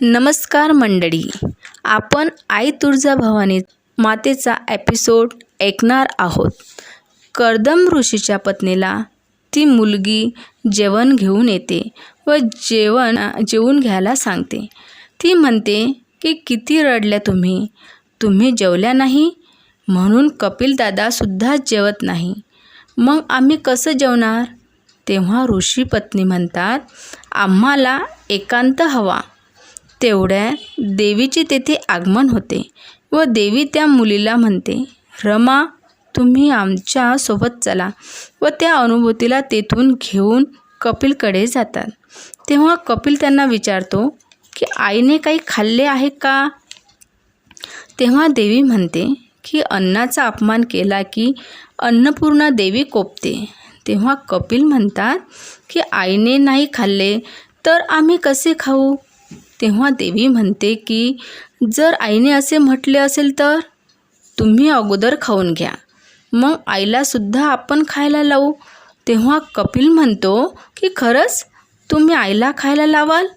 नमस्कार मंडळी, आपण आई तुळजाभवानी मातेचा एपिसोड ऐकणार आहोत. कर्दम ऋषीच्या पत्नीला ती मुलगी जेवण घेऊन येते व जेवून घ्यायला सांगते. ती म्हणते की किती रडल्या तुम्ही जेवल्या नाही, म्हणून कपिल दादासुद्धा जेवत नाही. मग आम्ही कसं जेवणार? तेव्हा ऋषी पत्नी म्हणतात, आम्हाला एकांत हवा. तेवढ्या देवीचे तेथे आगमन होते व देवी त्या मुलीला म्हणते, रमा, तुम्ही आमच्या सोबत चला. व त्या अनुभूतीला तेथून घेऊन कपिलकडे जातात. तेव्हा कपिल त्यांना विचारतो की आईने काही खाल्ले आहे का? तेव्हा देवी म्हणते की अन्नाचा अपमान केला की अन्नपूर्णा देवी कोपते. तेव्हा कपिल म्हणतात की आईने नाही खाल्ले तर आम्ही कसे खाऊ? तेव्हा देवी म्हणते की जर आईने असे म्हटले असेल तर तुम्ही अगोदर खाऊन घ्या, मग आईलासुद्धा आपण खायला लावू. तेव्हा कपिल म्हणतो की खरंच तुम्ही आईला खायला लावाल?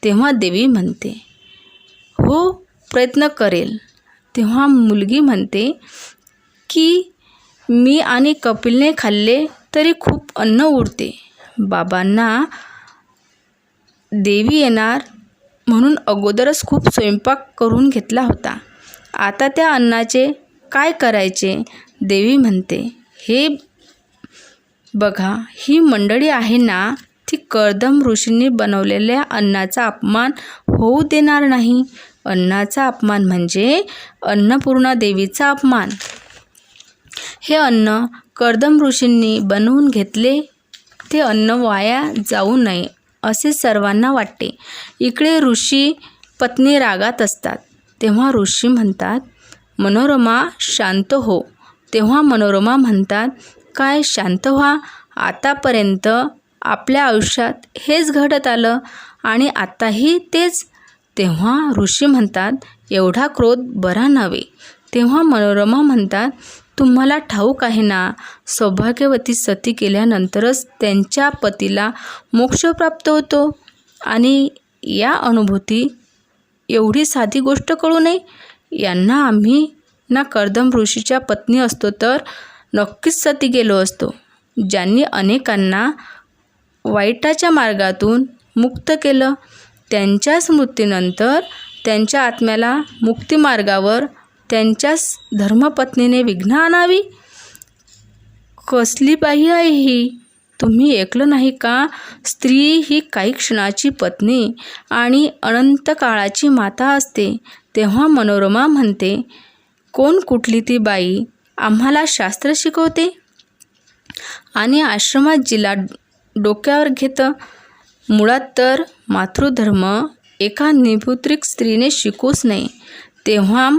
तेव्हा देवी म्हणते, हो, प्रयत्न करेल. तेव्हा मुलगी म्हणते की मी आणि कपिलने खाल्ले तरी खूप अन्न उरते. बाबांना देवी येणार म्हणून अगोदरच खूप स्वयंपाक करून घेतला होता. आता त्या अन्नाचे काय करायचे? देवी म्हणते, हे बघा, ही मंडळी आहे ना, ती कर्दम ऋषींनी बनवलेल्या अन्नाचा अपमान होऊ देणार नाही. अन्नाचा अपमान म्हणजे अन्नपूर्णा देवीचा अपमान. हे अन्न कर्दम ऋषींनी बनवून घेतले, ते अन्न वाया जाऊ नये असे सर्वांना वाटते. इकडे ऋषी पत्नी रागात असतात. तेव्हा ऋषी म्हणतात, मनोरमा शांत हो. तेव्हा मनोरमा म्हणतात, काय शांत व्हा? आतापर्यंत आपल्या आयुष्यात हेच घडत आलं आणि आताही तेच. तेव्हा ऋषी म्हणतात, एवढा क्रोध बरा नव्हे. तेव्हा मनोरमा म्हणतात, तुम्हाला ठाऊक आहे ना, सौभाग्यवती सती केल्यानंतरच त्यांच्या पतीला मोक्ष प्राप्त होतो. आणि या अनुभूती एवढी साधी गोष्ट कळू नये. यांना आम्ही ना कर्दम ऋषीच्या पत्नी असतो तर नक्कीच सती गेलो असतो. ज्यांनी अनेकांना वाईटाच्या मार्गातून मुक्त केलं, त्यांच्याच मृत्यूनंतर त्यांच्या आत्म्याला मुक्तिमार्गावर त्यांच्याच धर्मपत्नीने विघ्न आणावी. कसली बाई आहे ही? तुम्ही ऐकलं नाही का? स्त्री ही काही क्षणाची पत्नी आणि अनंत काळाची माता असते. तेव्हा मनोरमा म्हणते, कोण कुठली ती बाई? आम्हाला शास्त्र शिकवते आणि आश्रमात जिला डोक्यावर घेतं. मुळात तर मातृधर्म एका निपुत्रिक स्त्रीने शिकूच नये. तेव्हा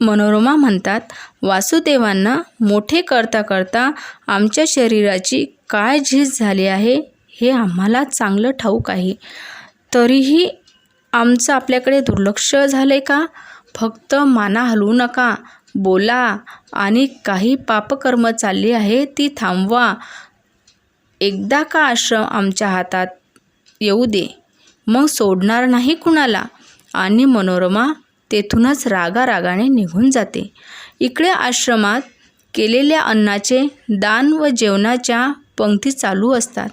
मनोरमा म्हणतात, वासुदेवांना मोठे करता करता आमच्या शरीराची काय झीज झाली आहे हे आम्हाला चांगलं ठाऊक आहे. तरीही आमचं आपल्याकडे दुर्लक्ष झाले का? फक्त माना हलवू नका, बोला आणि काही पापकर्म चालली आहे ती थांबवा. एकदा का आश्रम आमच्या हातात येऊ दे, मग सोडणार नाही कुणाला. आणि मनोरमा तेथूनच रागारागाने निघून जाते. इकडे आश्रमात केलेल्या अन्नाचे दान व जेवणाच्या पंक्ती चालू असतात.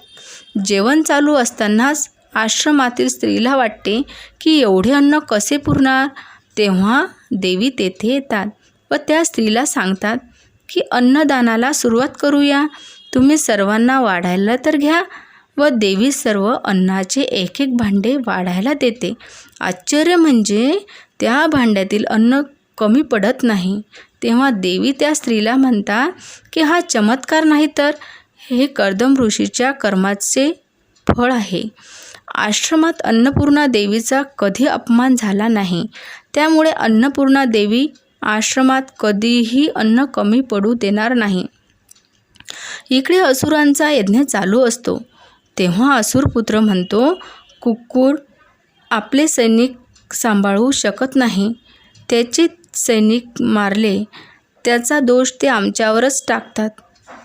जेवण चालू असतानाच आश्रमातील स्त्रीला वाटते की एवढे अन्न कसे पुरणार. तेव्हा देवी तेथे येतात व त्या स्त्रीला सांगतात की अन्नदानाला सुरुवात करूया. तुम्ही सर्वांना वाढायला तर घ्या. व देवी सर्व अन्नाचे एक एक भांडे वाढायला देते. आश्चर्य म्हणजे त्या भांड्यातील अन्न कमी पडत नाही. तेव्हा देवी त्या स्त्रीला म्हणतात की हा चमत्कार नाही तर हे कर्दम ऋषीच्या कर्माचे फळ आहे. आश्रमात अन्नपूर्णा देवीचा कधी अपमान झाला नाही. त्यामुळे अन्नपूर्णा देवी आश्रमात कधीही अन्न कमी पडू देणार नाही. इकडे असुरांचा यज्ञ चालू असतो. तेव्हा असुरपुत्र म्हणतो, कुक्कुट आपले सैनिक सांभाळू शकत नाही. त्याचे सैनिक मारले, त्याचा दोष ते आमच्यावरच टाकतात.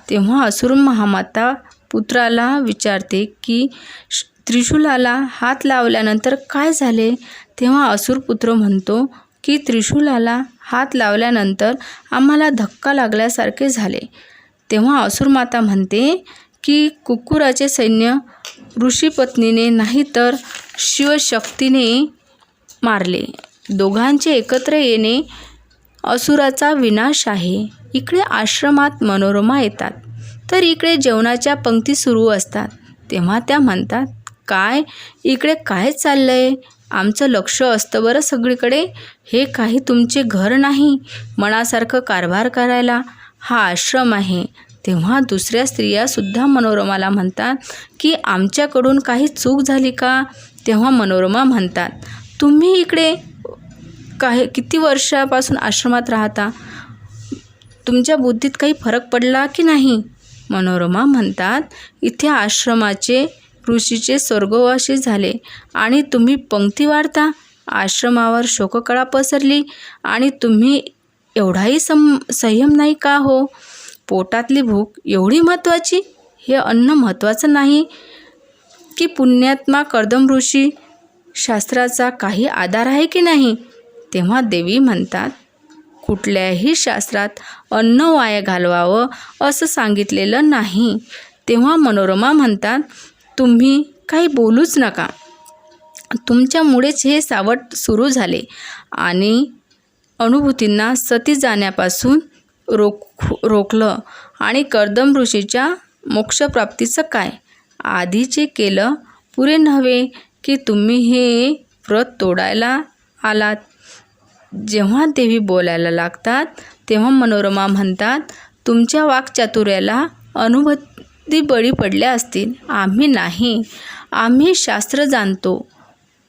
तेव्हा असुर महामाता पुत्राला विचारते की त्रिशूलाला हात लावल्यानंतर काय झाले? तेव्हा असुरपुत्र म्हणतो की त्रिशूलाला हात लावल्यानंतर आम्हाला धक्का लागल्यासारखे झाले. तेव्हा असुरमाता म्हणते की कुक्कुराचे सैन्य ऋषीपत्नीने नाही तर शिवशक्तीने मारले. दोघांचे एकत्र येणे असुराचा विनाश आहे. इकडे आश्रमात मनोरमा येतात तर इकडे जेवणाच्या पंक्ती सुरू असतात. तेव्हा त्या म्हणतात, काय इकडे काय चाललंय? आमचं लक्ष असतं बरं सगळीकडे. हे काही तुमचे घर नाही मनासारखं कारभार करायला, हा आश्रम आहे. तेव्हा दुसऱ्या स्त्रियासुद्धा मनोरमाला म्हणतात की आमच्याकडून काही चूक झाली का? तेव्हा मनोरमा म्हणतात, तुम्ही इकडे किती वर्षापासून आश्रमात राहता? तुमच्या बुद्धीत काही फरक पडला की नाही? मनोरमा म्हणतात, इथे आश्रमाचे ऋषीचे स्वर्गवासी झाले आणि तुम्ही पंक्ती वाढता. आश्रमावर शोककळा पसरली आणि तुम्ही एवढाही संयम नाही का हो? पोटातली भूक एवढी महत्त्वाची? हे अन्न महत्त्वाचं नाही की पुण्यात्मा कर्दम ऋषी शास्त्राचा काही आधार आहे की नाही? तेव्हा देवी म्हणतात, कुठल्याही शास्त्रात अन्न वाया घालवावं असं सांगितलेलं नाही. तेव्हा मनोरमा म्हणतात, तुम्ही काही बोलूच नका. तुमच्यामुळेच हे सावट सुरू झाले आणि अनुभूतींना सती जाण्यापासून रोखलं. आणि कर्दम ऋषीच्या मोक्षप्राप्तीचं काय? आधीचे केलं पुरे नव्हे की तुम्ही हे व्रत तोडायला आलात. जेव्हा देवी बोलायला लागतात तेव्हा मनोरमा म्हणतात, तुमच्या वाक्चातुर्याला अनुभूती बळी पडल्या असतील, आम्ही नाही. आम्ही शास्त्र जाणतो.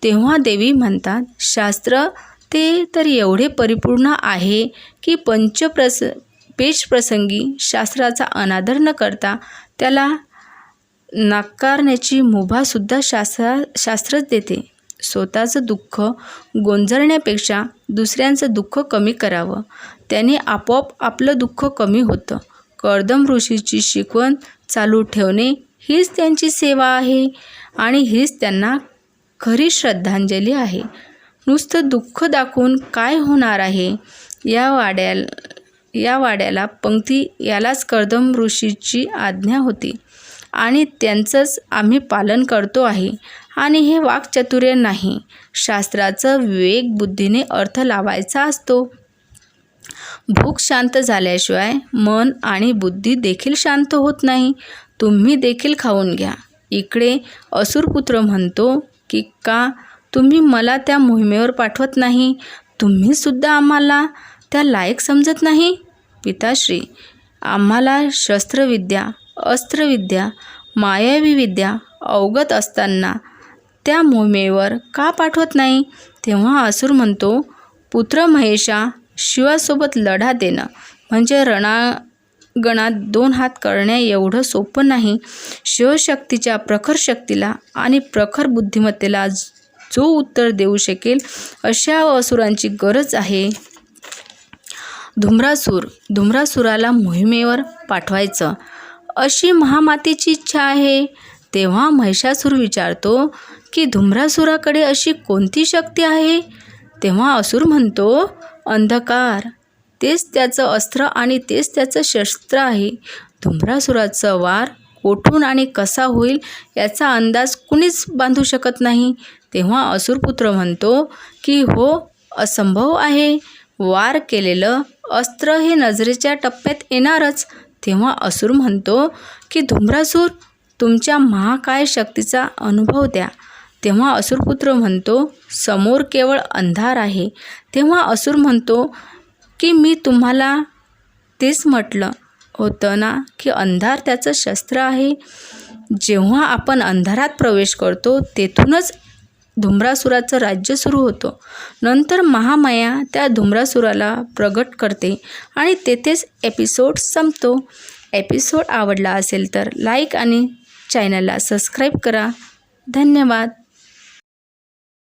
तेव्हा देवी म्हणतात, शास्त्र ते तर एवढे परिपूर्ण आहे की पेचप्रसंगी शास्त्राचा अनादर न करता त्याला नाकारण्याची मुभासुद्धा शास्त्रच देते. स्वतःचं दुःख गोंजरण्यापेक्षा दुसऱ्यांचं दुःख कमी करावं, त्याने आपोआप आपलं दुःख कमी होतं. कर्दम ऋषीची शिकवण चालू ठेवणे हीच त्यांची सेवा आहे आणि हीच त्यांना खरी श्रद्धांजली आहे. नुसतं दुःख दाखवून काय होणार आहे? या वाड्याला पंक्ती यालाच कर्दम ऋषीची आज्ञा होती आणि त्यांचंच आम्ही पालन करतो आहे. आणि हे वाक्चातुर्य नाही, शास्त्राचं विवेक बुद्धीने अर्थ लावायचा असतो. भूक शांत झाल्याशिवाय मन आणि बुद्धी देखील शांत होत नाही. तुम्ही देखील खाऊन घ्या. इकडे असुरपुत्र म्हणतो की का तुम्ही मला त्या मोहिमेवर पाठवत नाही? तुम्हीसुद्धा आम्हाला त्या लायक समजत नाही? पिताश्री, आम्हाला शस्त्रविद्या, अस्त्रविद्या, मायावी विद्या अवगत असताना त्या मोहिमेवर का पाठवत नाही? तेव्हा असुर म्हणतो, पुत्र महेशा, शिवासोबत लढा देणं म्हणजे रणांगणात 2 हात करण्या एवढं सोपं नाही. शिवशक्तीच्या प्रखर शक्तीला आणि प्रखर बुद्धिमत्तेला जो उत्तर देऊ शकेल अशा असुरांची गरज आहे. धुम्रासुराला मोहिमेवर पाठवायचं अशी महामातेची इच्छा आहे. तेव्हा महिषासुर विचारतो की धुम्रासुराकडे अशी कोणती शक्ती आहे? तेव्हा असुर म्हणतो, अंधकार, तेच त्याचं अस्त्र आणि तेच त्याचं शस्त्र आहे. धुम्रासुराचा वार कोठून आणि कसा होईल याचा अंदाज कुणीच बांधू शकत नाही. तेव्हा असुरपुत्र म्हणतो की हो, असंभव आहे. वार केलेलं अस्त्र हे नजरेच्या टप्प्यात येणारच. तेव्हा असुर म्हणतो की धुम्रासुर, तुमच्या महाकाय शक्तीचा अनुभव द्या. तेव्हा असुरपुत्र म्हणतो, समोर केवळ अंधार आहे. तेव्हा असुर म्हणतो की मी तुम्हाला तेच म्हटलं होतं ना की अंधार त्याचं शस्त्र आहे. जेव्हा आपण अंधारात प्रवेश करतो तेथूनच धुम्रासुराचं राज्य सुरू होतं. नंतर महामाया त्या धुम्रासुराला प्रगट करते आणि तेथेच एपिसोड संपतो. एपिसोड आवडला असेल तर लाईक आणि चॅनलला सबस्क्राईब करा. धन्यवाद.